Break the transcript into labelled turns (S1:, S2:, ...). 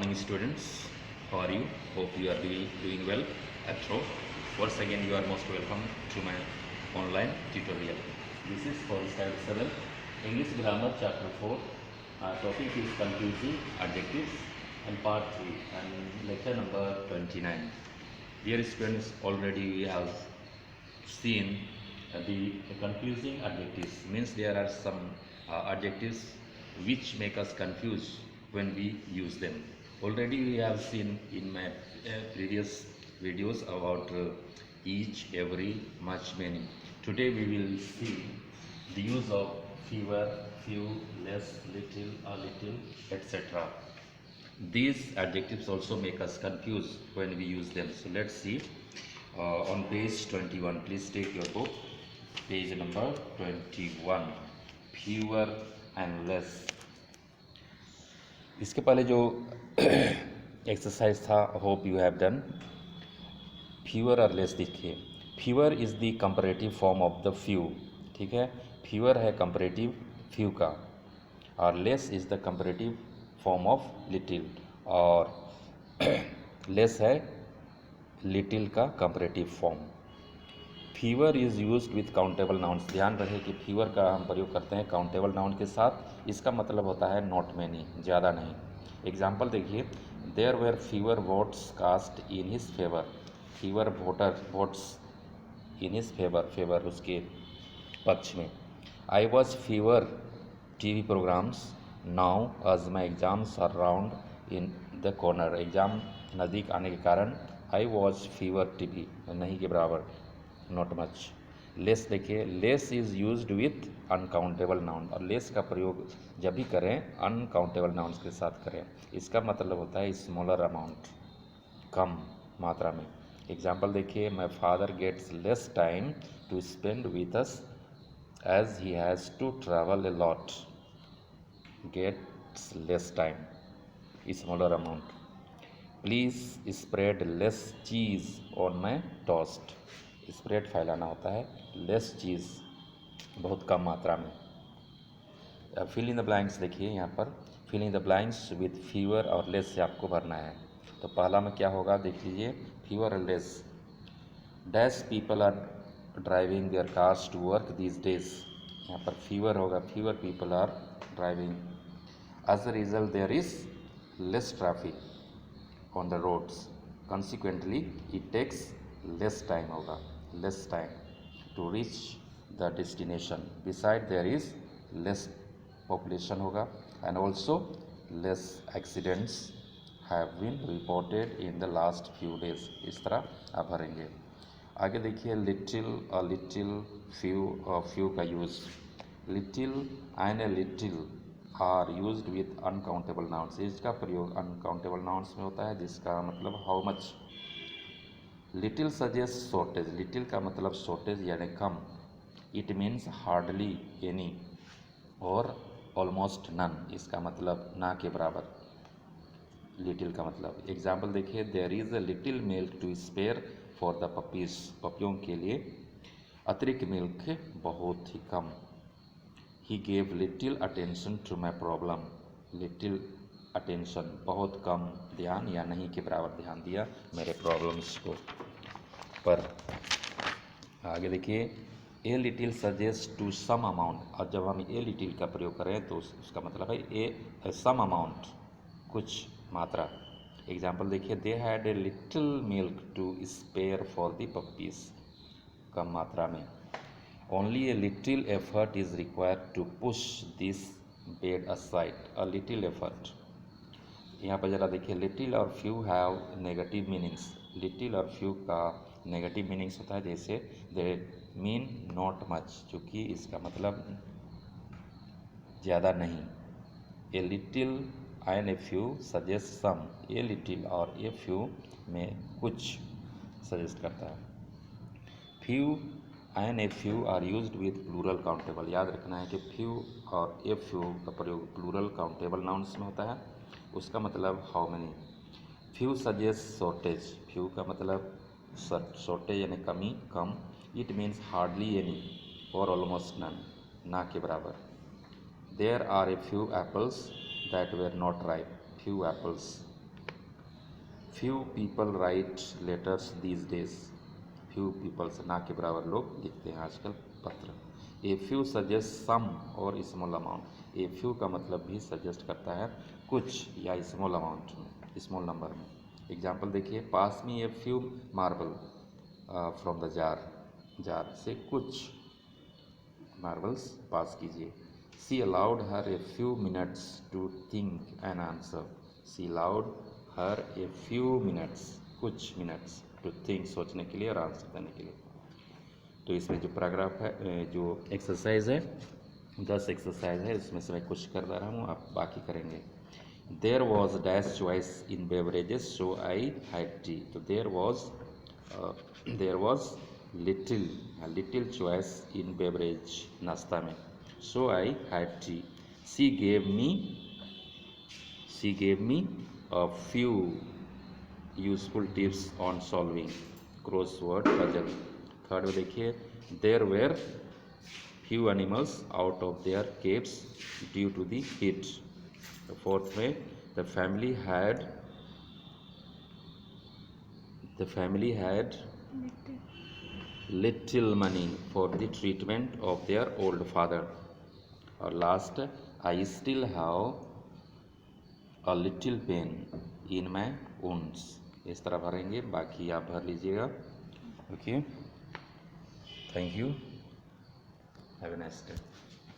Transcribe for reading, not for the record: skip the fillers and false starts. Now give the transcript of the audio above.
S1: morning, students. How are you? Hope you are doing well at home. Once again, you are most welcome to my online tutorial. This is for Standard 7 English Grammar Chapter 4. Topic is confusing adjectives and Part 3 and lecture number 29. Dear students, already we have seen the confusing adjectives. Means there are some adjectives which make us confused when we use them. Already we have seen in my previous videos about each, every, much, many. Today we will see the use of fewer, few, less, little, a little, etc. These adjectives also make us confused when we use them. So let's see on page 21. Please take your book, page number 21. Fewer and less. इसके पहले जो exercise था, hope you have done. Fewer और less देखिए. Fewer is the comparative form of the few. ठीक है, fewer है comparative few का और less is the comparative form of little और लेस है लिटिल का comparative form. Fever is used with countable nouns. ध्यान रहे कि फीवर का हम प्रयोग करते हैं काउंटेबल नाउन के साथ. इसका मतलब होता है नॉट मैनी, ज़्यादा नहीं. एग्जाम्पल देखिए, there were fewer votes cast in his favour. Fewer votes in his favour, favour उसके पक्ष में. I was fewer TV programmes now as my exams are round in the corner. Exam नज़दीक आने के कारण आई वॉज फीवर टीवी नहीं के बराबर, नॉट मच. लेस देखिए, less is used with uncountable noun और लेस का प्रयोग जब भी करें अनकाउंटेबल नाउन्स के साथ करें. इसका मतलब होता है स्मॉलर अमाउंट, कम मात्रा में. एग्जाम्पल देखिए, my father gets less time to spend with us as he has to travel a lot. Gets less time, smaller amount. Please spread less cheese on my toast. Spread फैलाना होता है, less चीज़ बहुत कम मात्रा में. Fill in the blanks देखिए, यहाँ पर fill in the blanks with fewer और लेस से आपको भरना है. तो पहला में क्या होगा देख लीजिए, फीवर और less. Dash people are driving their cars to work these days. यहाँ पर फीवर होगा, fewer people are driving. As a result there is less traffic on the roads. consequently it takes less time होगा, less time to reach the destination. Beside there is less population होगा and also less accidents have been reported in the last few days. इस तरह आप भरेंगे. आगे देखिए, little और little, few और फ्यू का use. Little and a little are used with uncountable nouns. इसका प्रयोग अनकाउंटेबल नाउन्स में होता है जिसका मतलब how much. Little suggest shortage. Little का मतलब शॉर्टेज यानी कम. इट मीन्स हार्डली एनी और ऑलमोस्ट नन. इसका मतलब ना के बराबर लिटिल का मतलब. एग्जाम्पल देखिए, there is a little milk to spare for the puppies. पपियों के लिए अतिरिक्त मिल्क बहुत ही कम. He gave little attention to my problem. Little attention बहुत कम ध्यान या नहीं के बराबर ध्यान दिया मेरे प्रॉब्लम्स को पर. आगे देखिए, a little suggest to some amount. और जब हम ए लिटिल का प्रयोग करें तो उसका मतलब है ए सम अमाउंट, कुछ मात्रा. एग्जाम्पल देखिए, they had a little milk to spare for the puppies. कम मात्रा में. Only a little effort is required to push this bed aside. A little effort. यहाँ पर ज़रा देखिए, लिटिल और few have negative meanings. Little और फ्यू का नेगेटिव मीनिंग्स होता है, जैसे दे मीन नॉट मच, चूँकि इसका मतलब ज़्यादा नहीं. A little and a few suggest some. A little और ए फ्यू में कुछ सजेस्ट करता है. Few and a few are used with plural countable. याद रखना है कि फ्यू और ए फ्यू का प्रयोग प्लूरल काउंटेबल नाउन्स में होता है. उसका मतलब how many. Few suggest shortage. Few का मतलब शॉर्टेज यानी कमी, कम. इट मीन्स हार्डली एनी और ऑलमोस्ट नन, ना के बराबर. There are a few apples that were not ripe. Few apples. Few people write letters these days, few peoples ना के बराबर लोग लिखते हैं आजकल पत्र। ए फ्यू सजेस्ट सम और स्मॉल अमाउंट, ए फ्यू का मतलब भी सजेस्ट करता है कुछ या स्मॉल अमाउंट में, स्मॉल नंबर में। एग्जाम्पल देखिए, pass me a few marble from the jar, jar से कुछ मार्बल्स पास कीजिए। She allowed her a few minutes to think an answer, she allowed her a few minutes, कुछ minutes, to think, सोचने के लिए और answer देने के लिए। तो इसमें जो पैराग्राफ है, जो एक्सरसाइज है, 10 एक्सरसाइज है, इसमें से मैं कुछ कर रहा हूँ, आप बाकी करेंगे। There was dash choice in beverages so I had tea, तो there was little, little choice in beverage, नाश्ता में, so I had tea. She gave me a few useful tips on solving crossword puzzle. Third में देखिए, there were few animals out of their caves due to the heat. Fourth में, the family had little money for the treatment of their old father. और last, I still have a little pain in my wounds. इस तरह भरेंगे, बाकी आप भर लीजिएगा। Okay, thank you, have a nice day.